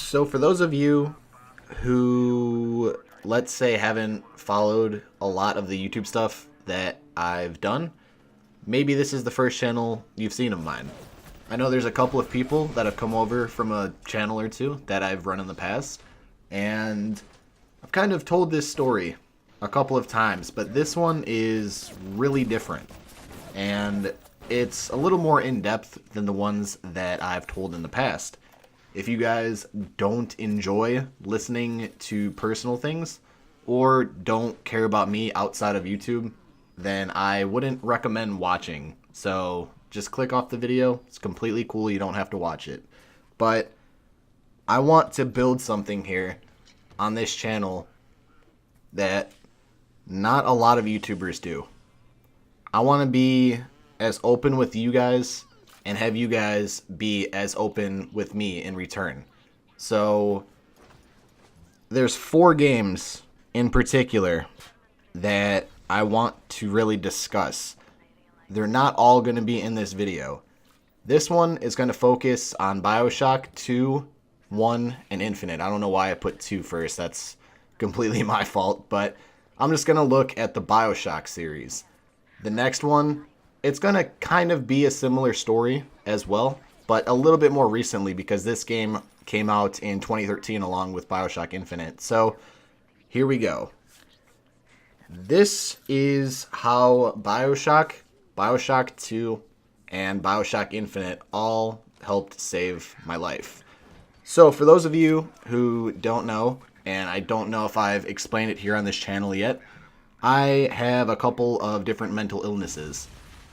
So for those of you who, let's say, haven't followed a lot of the YouTube stuff that I've done, maybe this is the first channel you've seen of mine. I know there's a couple of people that have come over from a channel or two that I've run in the past, and I've kind of told this story a couple of times, but this one is really different, and it's a little more in-depth than the ones that I've told in the past. If you guys don't enjoy listening to personal things or don't care about me outside of YouTube, then I wouldn't recommend watching. So just click off the video. It's completely cool. You don't have to watch it. But I want to build something here on this channel that not a lot of YouTubers do. I want to be as open with you guys and have you guys be as open with me in return. So there's 4 games in particular that I want to really discuss. They're not all going to be in this video. This one is going to focus on Bioshock 2, 1, and Infinite. I don't know why I put 2 first. That's completely my fault. But I'm just going to look at the Bioshock series. The next one, it's going to kind of be a similar story as well, but a little bit more recently because this game came out in 2013 along with Bioshock Infinite. So here we go. This is how Bioshock 2, and Bioshock Infinite all helped save my life. So for those of you who don't know, and I don't know if I've explained it here on this channel yet, I have a couple of different mental illnesses.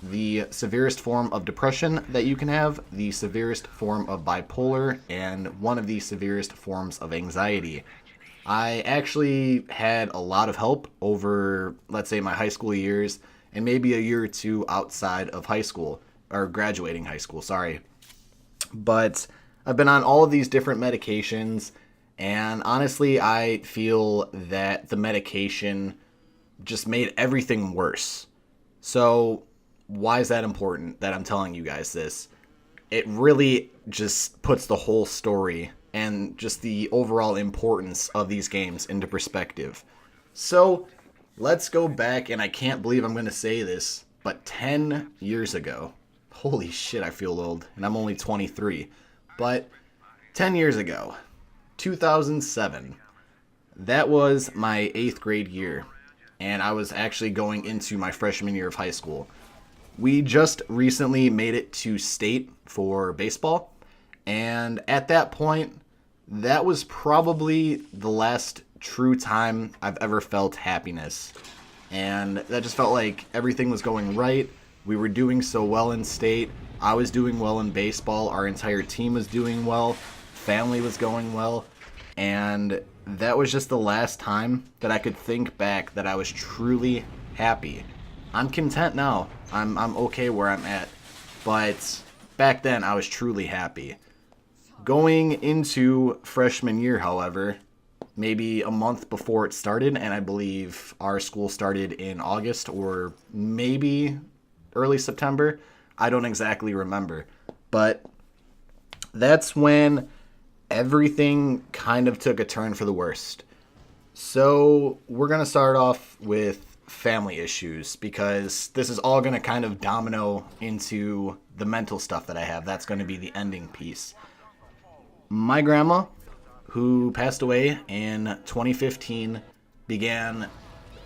The severest form of depression that you can have, the severest form of bipolar, and one of the severest forms of anxiety. I actually had a lot of help over, let's say, my high school years, and maybe a year or two outside of high school, or graduating high school, sorry. But I've been on all of these different medications, and honestly, I feel that the medication just made everything worse. So why is that important that I'm telling you guys this? It really just puts the whole story and just the overall importance of these games into perspective. So let's go back, and I can't believe I'm going to say this, but 10 years ago. Holy shit, I feel old, and I'm only 23. But 10 years ago, 2007, that was my 8th grade year, and I was actually going into my freshman year of high school. We just recently made it to state for baseball, and at that point, that was probably the last true time I've ever felt happiness. And that just felt like everything was going right. We were doing so well in state. I was doing well in baseball. Our entire team was doing well. Family was going well. And that was just the last time that I could think back that I was truly happy. I'm content now. I'm okay where I'm at. But back then, I was truly happy. Going into freshman year, however, maybe a month before it started, and I believe our school started in August or maybe early September. I don't exactly remember. But that's when everything kind of took a turn for the worst. So we're going to start off with family issues because this is all going to kind of domino into the mental stuff that I have. That's going to be the ending piece. My grandma, who passed away in 2015, began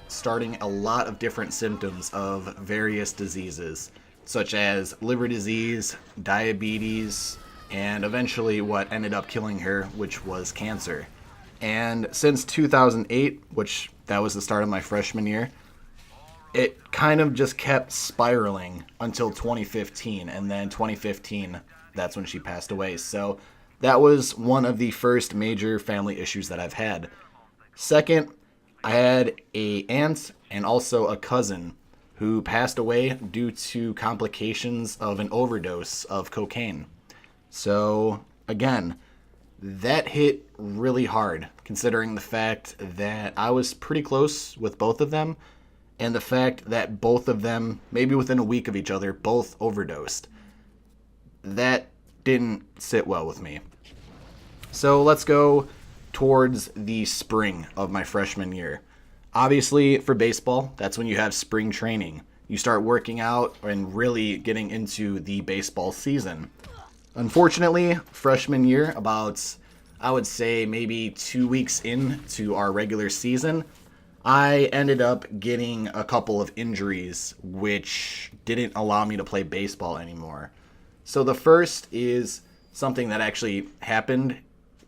starting a lot of different symptoms of various diseases, such as liver disease, diabetes, and eventually what ended up killing her, which was cancer. And since 2008, which that was the start of my freshman year, it kind of just kept spiraling until 2015, and then 2015, that's when she passed away. So that was one of the first major family issues that I've had. Second, I had an aunt and also a cousin who passed away due to complications of an overdose of cocaine. So again, that hit really hard considering the fact that I was pretty close with both of them, and the fact that both of them, maybe within a week of each other, both overdosed. That didn't sit well with me. So let's go towards the spring of my freshman year. Obviously, for baseball, that's when you have spring training. You start working out and really getting into the baseball season. Unfortunately, freshman year, about, I would say, maybe 2 weeks into our regular season, I ended up getting a couple of injuries which didn't allow me to play baseball anymore. So the first is something that actually happened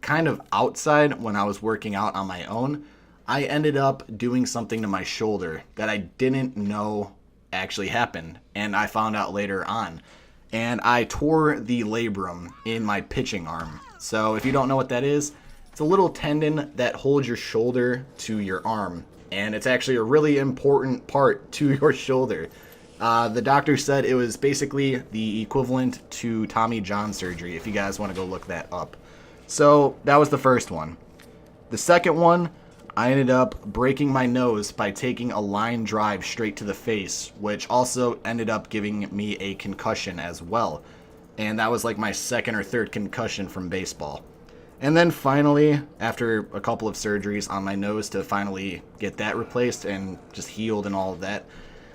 kind of outside when I was working out on my own. I ended up doing something to my shoulder that I didn't know actually happened, and I found out later on. And I tore the labrum in my pitching arm. So if you don't know what that is, it's a little tendon that holds your shoulder to your arm, and it's actually a really important part to your shoulder. The doctor said it was basically the equivalent to Tommy John surgery, if you guys want to go look that up. So that was the first one. The second one, I ended up breaking my nose by taking a line drive straight to the face, which also ended up giving me a concussion as well. And that was like my second or third concussion from baseball. And then finally, after a couple of surgeries on my nose to finally get that replaced and just healed and all of that,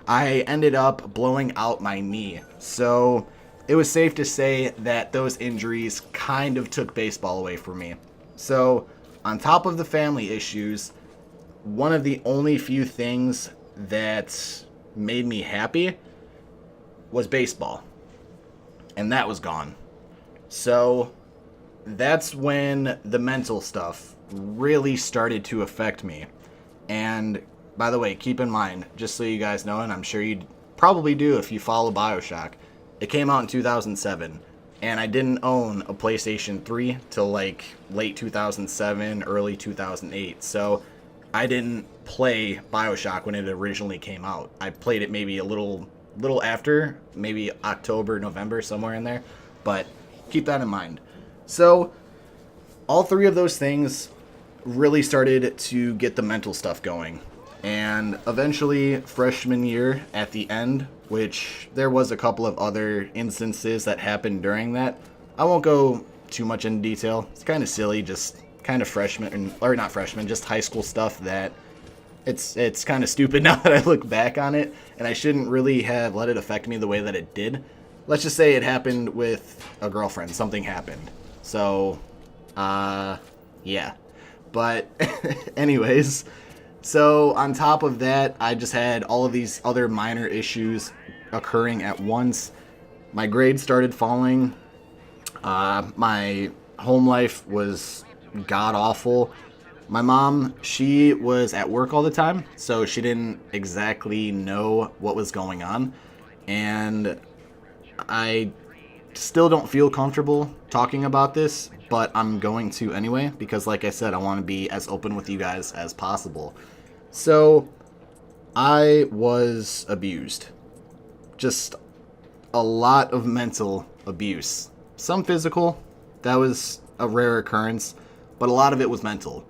I ended up blowing out my knee. So it was safe to say that those injuries kind of took baseball away from me. So on top of the family issues, one of the only few things that made me happy was baseball. And that was gone. So that's when the mental stuff really started to affect me. And by the way, keep in mind, just so you guys know, and I'm sure you probably do if you follow Bioshock, it came out in 2007. And I didn't own a PlayStation 3 till like late 2007, early 2008. So I didn't play Bioshock when it originally came out. I played it maybe a little after, maybe October, November, somewhere in there. But keep that in mind. So all three of those things really started to get the mental stuff going. And eventually, freshman year at the end, which there was a couple of other instances that happened during that. I won't go too much into detail. It's kind of silly, just kind of freshman, or not freshman, just high school stuff that it's kind of stupid now that I look back on it, and I shouldn't really have let it affect me the way that it did. Let's just say it happened with a girlfriend. Something happened. So, yeah. But anyways, so on top of that, I just had all of these other minor issues occurring at once. My grades started falling. My home life was god-awful. My mom, she was at work all the time, so she didn't exactly know what was going on. And I still don't feel comfortable talking about this, but I'm going to anyway, because like I said, I want to be as open with you guys as possible. So, I was abused. Just a lot of mental abuse. Some physical, that was a rare occurrence, but a lot of it was mental.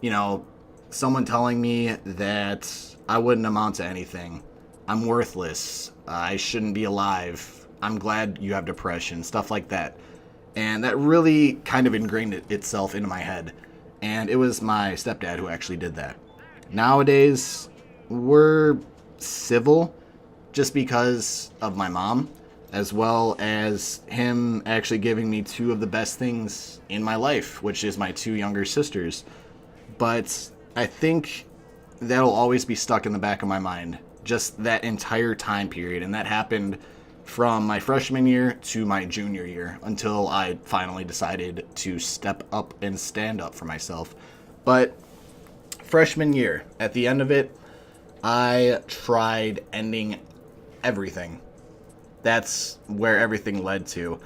You know, someone telling me that I wouldn't amount to anything. I'm worthless. I shouldn't be alive. I'm glad you have depression. Stuff like that. And that really kind of ingrained itself into my head. And it was my stepdad who actually did that. Nowadays, we're civil just because of my mom, as well as him actually giving me two of the best things in my life, which is my two younger sisters. But I think that'll always be stuck in the back of my mind, just that entire time period. And that happened from my freshman year to my junior year until I finally decided to step up and stand up for myself. But freshman year, at the end of it, I tried ending everything. That's where everything led to.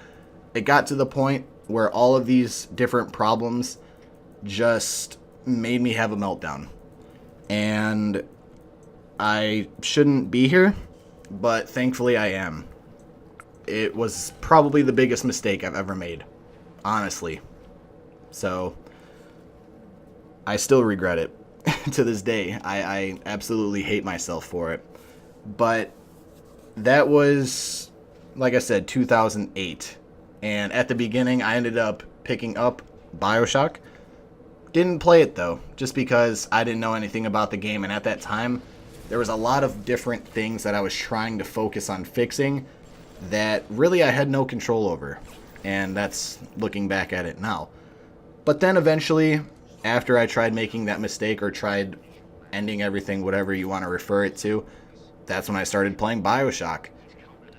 It got to the point where all of these different problems just made me have a meltdown. And I shouldn't be here, but thankfully I am. It was probably the biggest mistake I've ever made, honestly. So, I still regret it to this day. I absolutely hate myself for it. But that was, like I said, 2008. And at the beginning, I ended up picking up Bioshock. Didn't play it though, just because I didn't know anything about the game, and at that time, there was a lot of different things that I was trying to focus on fixing that really I had no control over. And that's looking back at it now. But then eventually, after I tried making that mistake or tried ending everything, whatever you want to refer it to, that's when I started playing Bioshock.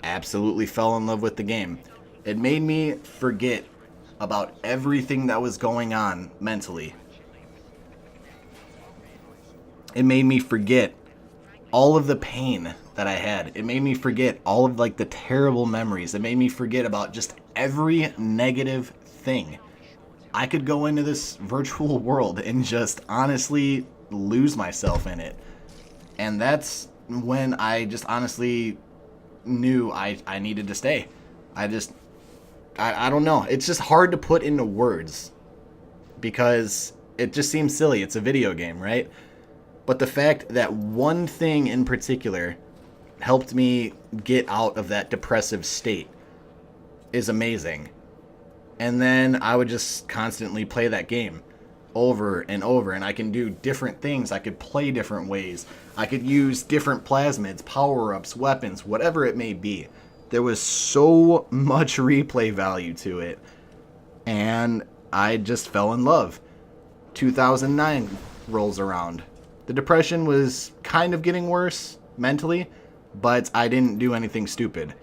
Absolutely fell in love with the game. It made me forget about everything that was going on mentally. It made me forget all of the pain that I had. It made me forget all of like the terrible memories. It made me forget about just every negative thing. I could go into this virtual world and just honestly lose myself in it. And that's when I just honestly knew I needed to stay. I don't know. It's just hard to put into words because it just seems silly. It's a video game, right? But the fact that one thing in particular helped me get out of that depressive state is amazing. And then I would just constantly play that game over and over, and I can do different things. I could play different ways. I could use different plasmids, power-ups, weapons, whatever it may be. There was so much replay value to it, and I just fell in love. 2009 rolls around. The depression was kind of getting worse mentally, but I didn't do anything stupid.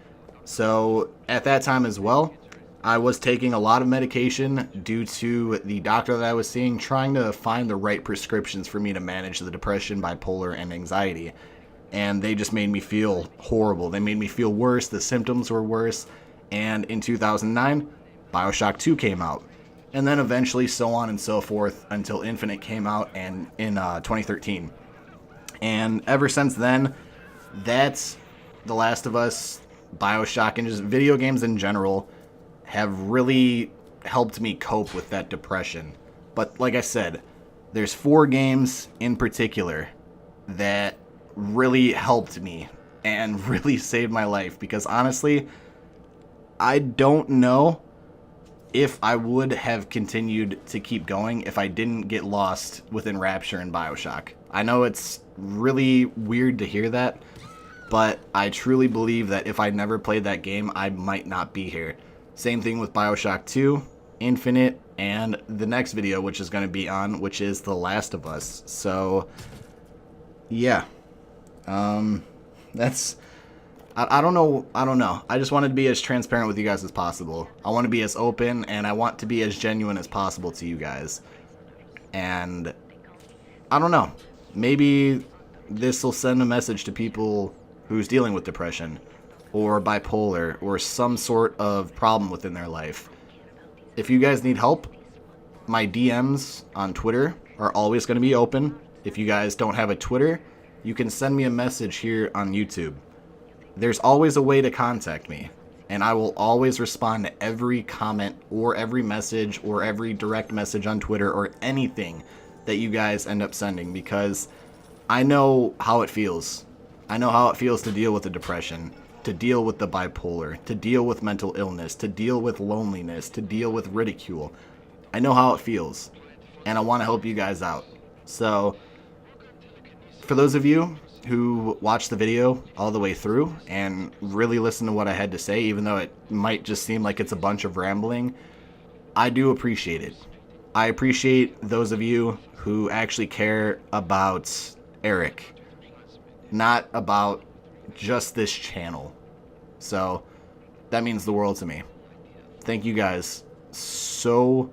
So at that time as well, I was taking a lot of medication due to the doctor that I was seeing, trying to find the right prescriptions for me to manage the depression, bipolar, and anxiety. And they just made me feel horrible. They made me feel worse. The symptoms were worse. And in 2009, Bioshock 2 came out. And then eventually so on and so forth until Infinite came out and in 2013. And ever since then, that's The Last of Us, Bioshock, and just video games in general have really helped me cope with that depression. But like I said, there's 4 games in particular that really helped me and really saved my life, because honestly, I don't know if I would have continued to keep going if I didn't get lost within Rapture and Bioshock. I know it's really weird to hear that, but I truly believe that if I never played that game, I might not be here. Same thing with Bioshock 2, Infinite, and the next video, which is going to be on, which is The Last of Us. So, yeah. That's... I don't know. I just wanted to be as transparent with you guys as possible. I want to be as open, and I want to be as genuine as possible to you guys. And I don't know. Maybe this will send a message to people who's dealing with depression or bipolar or some sort of problem within their life. If you guys need help, my DMs on Twitter are always going to be open. If you guys don't have a Twitter, you can send me a message here on YouTube. There's always a way to contact me, and I will always respond to every comment or every message or every direct message on Twitter or anything that you guys end up sending, because I know how it feels. I know how it feels to deal with the depression, to deal with the bipolar, to deal with mental illness, to deal with loneliness, to deal with ridicule. I know how it feels, and I want to help you guys out. So, for those of you who watched the video all the way through and really listened to what I had to say, even though it might just seem like it's a bunch of rambling, I do appreciate it. I appreciate those of you who actually care about Erik, not about just this channel. So that means the world to me. Thank you guys so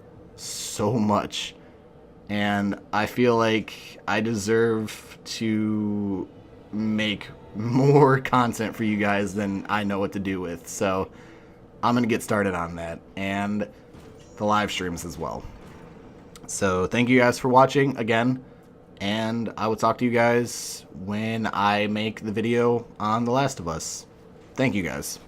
much. And I feel like I deserve to make more content for you guys than I know what to do with. So I'm going to get started on that, and the live streams as well. So thank you guys for watching again, and I will talk to you guys when I make the video on The Last of Us. Thank you guys.